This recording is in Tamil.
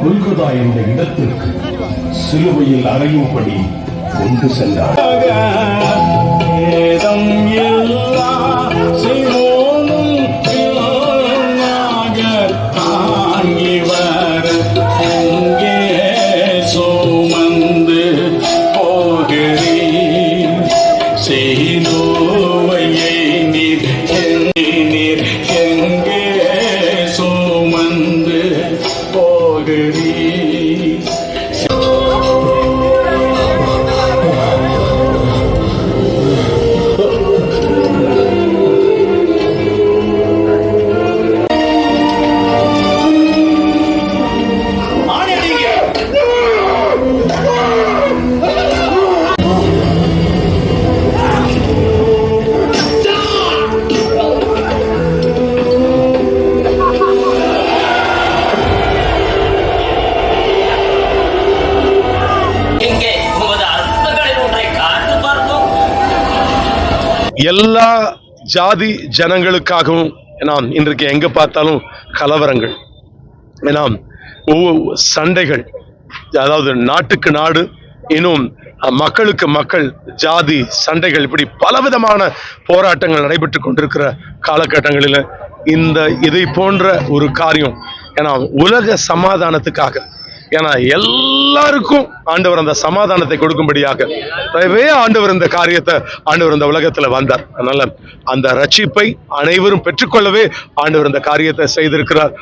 கொல்கதா என்ற இடத்திற்கு சிலுவையில் அறையும்படி கொண்டு சென்றார். எல்லா ஜாதி ஜனங்களுக்காகவும் நாம் இன்றைக்கு எங்க பார்த்தாலும் கலவரங்கள், சண்டைகள், அதாவது நாட்டுக்கு நாடு, இன்னும் மக்களுக்கு மக்கள், ஜாதி சண்டைகள், இப்படி பலவிதமான போராட்டங்கள் நடைபெற்று கொண்டிருக்கிற காலகட்டங்களில் இதை போன்ற ஒரு காரியம், உலக சமாதானத்துக்காக, எல்லாருக்கும் ஆண்டவர் அந்த சமாதானத்தை கொடுக்கும்படியாக ஆண்டவர் இந்த காரியத்தை ஆண்டவர் இந்த உலகத்துல வந்தார். அதனால அந்த ரட்சிப்பை அனைவரும் பெற்றுக்கொள்ளவே ஆண்டவர் இந்த காரியத்தை செய்திருக்கிறார்.